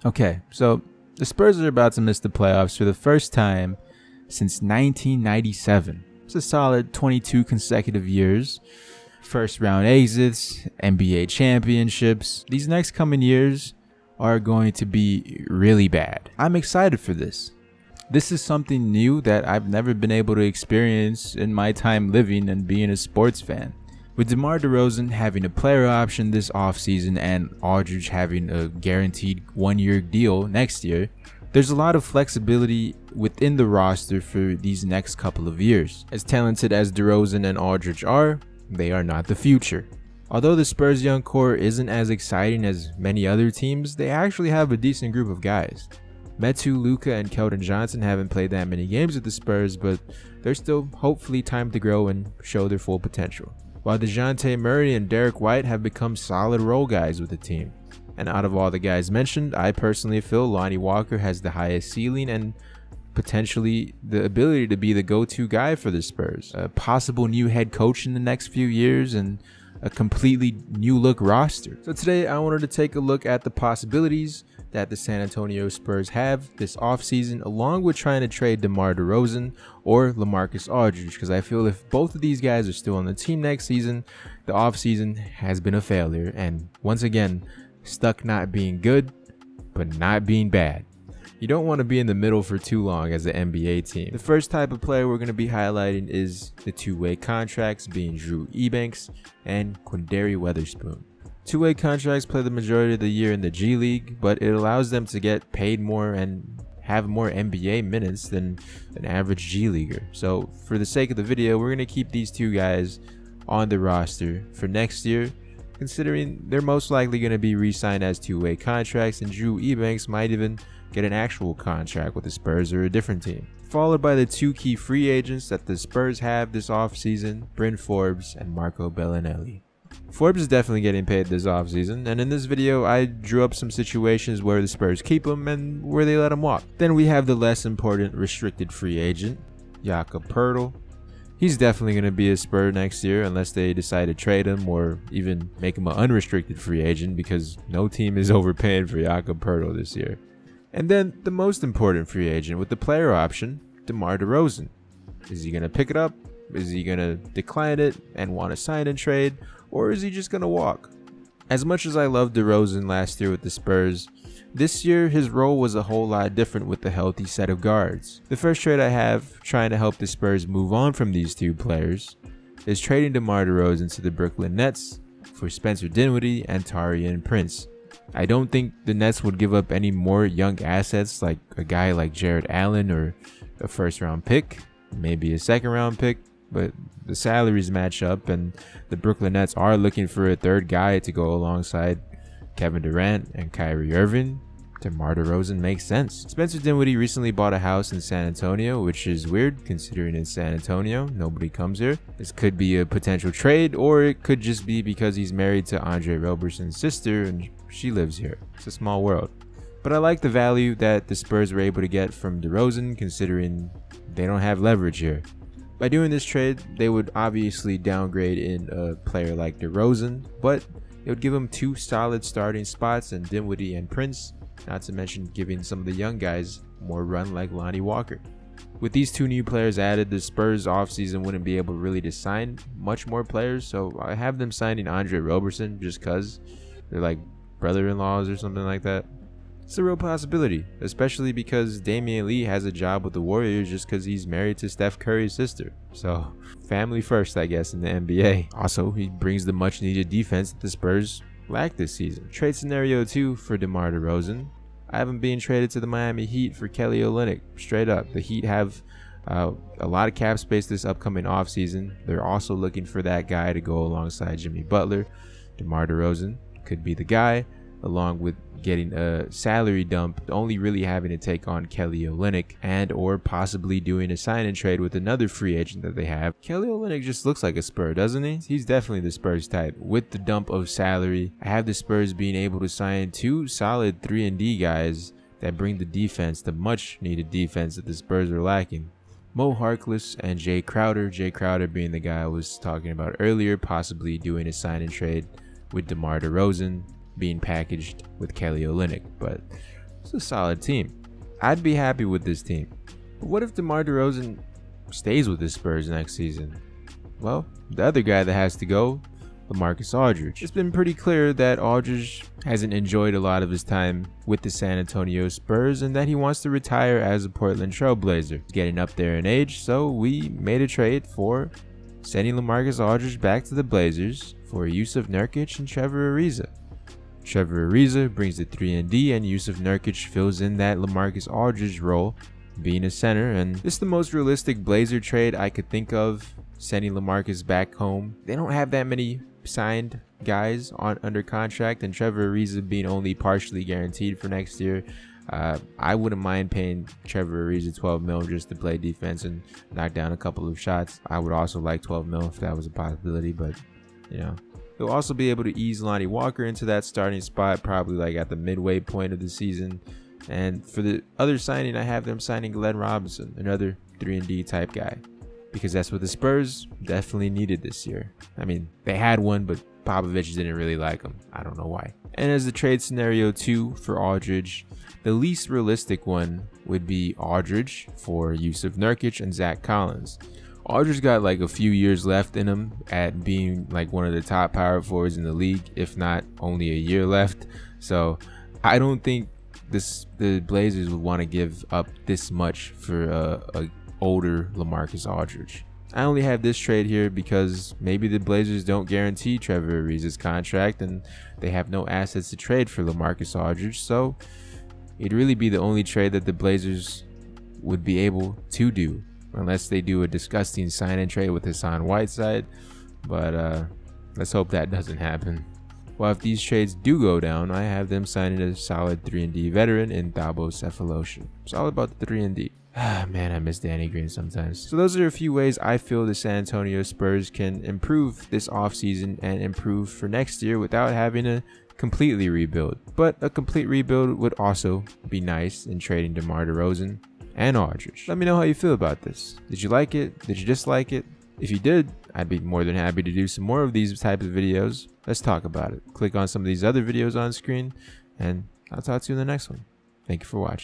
Okay, so the Spurs are about to miss the playoffs for the first time since 1997. It's a solid 22 consecutive years. First round exits, NBA championships. These next coming years are going to be really bad. I'm excited for this. This is something new that I've never been able to experience in my time living and being a sports fan. With DeMar DeRozan having a player option this offseason and Aldridge having a guaranteed one-year deal next year, there's a lot of flexibility within the roster for these next couple of years. As talented as DeRozan and Aldridge are, they are not the future. Although the Spurs' young core isn't as exciting as many other teams, they actually have a decent group of guys. Metu, Luka, and Keldon Johnson haven't played that many games with the Spurs, but they're still hopefully time to grow and show their full potential. While DeJounte Murray and Derek White have become solid role guys with the team. And out of all the guys mentioned, I personally feel Lonnie Walker has the highest ceiling and potentially the ability to be the go-to guy for the Spurs. A possible new head coach in the next few years and a completely new look roster. So today I wanted to take a look at the possibilities that the San Antonio Spurs have this offseason, along with trying to trade DeMar DeRozan or LaMarcus Aldridge, because I feel if both of these guys are still on the team next season, the offseason has been a failure, and once again, stuck not being good, but not being bad. You don't want to be in the middle for too long as an NBA team. The first type of player we're going to be highlighting is the two-way contracts, being Drew Eubanks and Quinndary Weatherspoon. Two-way contracts play the majority of the year in the G League, but it allows them to get paid more and have more NBA minutes than an average G Leaguer. So for the sake of the video, we're going to keep these two guys on the roster for next year, considering they're most likely going to be re-signed as two-way contracts, and Drew Eubanks might even get an actual contract with the Spurs or a different team. Followed by the two key free agents that the Spurs have this offseason, Bryn Forbes and Marco Bellinelli. Forbes is definitely getting paid this offseason, and in this video I drew up some situations where the Spurs keep him and where they let him walk. Then we have the less important restricted free agent, Jakob Poeltl. He's definitely going to be a Spur next year unless they decide to trade him or even make him an unrestricted free agent, because no team is overpaying for Jakob Poeltl this year. And then the most important free agent with the player option, DeMar DeRozan. Is he going to pick it up? Is he going to decline it and want to sign and trade? Or is he just going to walk? As much as I loved DeRozan last year with the Spurs, this year his role was a whole lot different with the healthy set of guards. The first trade I have trying to help the Spurs move on from these two players is trading DeMar DeRozan to the Brooklyn Nets for Spencer Dinwiddie and Taurean Prince. I don't think the Nets would give up any more young assets like a guy like Jared Allen or a first round pick, maybe a second round pick, but the salaries match up, and the Brooklyn Nets are looking for a third guy to go alongside Kevin Durant and Kyrie Irving. DeMar DeRozan makes sense. Spencer Dinwiddie recently bought a house in San Antonio, which is weird considering it's San Antonio. Nobody comes here. This could be a potential trade, or it could just be because he's married to Andre Roberson's sister and she lives here. It's a small world. But I like the value that the Spurs were able to get from DeRozan, considering they don't have leverage here. By doing this trade, they would obviously downgrade in a player like DeRozan, but it would give them two solid starting spots in Dinwiddie and Prince, not to mention giving some of the young guys more run like Lonnie Walker. With these two new players added, the Spurs offseason wouldn't be able really to sign much more players, so I have them signing Andre Roberson just because they're like brother-in-laws or something like that. It's a real possibility, especially because Damian Lee has a job with the Warriors just because he's married to Steph Curry's sister. So, family first, I guess, in the NBA. Also, he brings the much-needed defense that the Spurs lack this season. Trade scenario 2 for DeMar DeRozan. I have him being traded to the Miami Heat for Kelly Olynyk. Straight up, the Heat have a lot of cap space this upcoming offseason. They're also looking for that guy to go alongside Jimmy Butler. DeMar DeRozan could be the guy, along with getting a salary dump, only really having to take on Kelly Olynyk, and or possibly doing a sign and trade with another free agent that they have. Kelly Olynyk just looks like a Spur, doesn't he? He's definitely the Spurs type. With the dump of salary, I have the Spurs being able to sign two solid 3-and-D guys that bring the defense, the much needed defense that the Spurs are lacking. Mo Harkless and Jay Crowder. Jay Crowder being the guy I was talking about earlier, possibly doing a sign and trade with DeMar DeRozan, being packaged with Kelly Olynyk. But It's a solid team. I'd be happy with this team. But what if DeMar DeRozan stays with the Spurs next season? Well, the other guy that has to go, LaMarcus Aldridge. It's been pretty clear that Aldridge hasn't enjoyed a lot of his time with the San Antonio Spurs and that he wants to retire as a Portland Trailblazer. He's getting up there in age, so we made a trade for sending LaMarcus Aldridge back to the Blazers for Jusuf Nurkic and Trevor Ariza. Trevor Ariza brings the 3-and-D, and Jusuf Nurkic fills in that LaMarcus Aldridge role, being a center. And this is the most realistic Blazer trade I could think of, sending LaMarcus back home. They don't have that many signed guys under contract, and Trevor Ariza being only partially guaranteed for next year. I wouldn't mind paying Trevor Ariza $12 million just to play defense and knock down a couple of shots. I would also like $12 million if that was a possibility, but you know. He'll also be able to ease Lonnie Walker into that starting spot, probably like at the midway point of the season. And for the other signing, I have them signing Glenn Robinson, another 3-and-D type guy, because that's what the Spurs definitely needed this year. I mean, they had one, but Popovich didn't really like him. I don't know why. And as the trade scenario 2 for Aldridge, the least realistic one would be Aldridge for Jusuf Nurkic and Zach Collins. Aldridge got like a few years left in him at being like one of the top power forwards in the league, if not only a year left. So I don't think the Blazers would want to give up this much for a older LaMarcus Aldridge. I only have this trade here because maybe the Blazers don't guarantee Trevor Ariza's contract and they have no assets to trade for LaMarcus Aldridge. So it'd really be the only trade that the Blazers would be able to do, unless they do a disgusting sign and trade with Hassan Whiteside. But let's hope that doesn't happen. Well, if these trades do go down, I have them signing a solid 3-and-D veteran in Thabo Sefolosha. It's all about the 3-and-D. Man, I miss Danny Green sometimes. So those are a few ways I feel the San Antonio Spurs can improve this offseason and improve for next year without having to completely rebuild. But a complete rebuild would also be nice in trading DeMar DeRozan and Aldridge. Let me know how you feel about this. Did you like it? Did you dislike it? If you did, I'd be more than happy to do some more of these types of videos. Let's talk about it. Click on some of these other videos on screen, and I'll talk to you in the next one. Thank you for watching.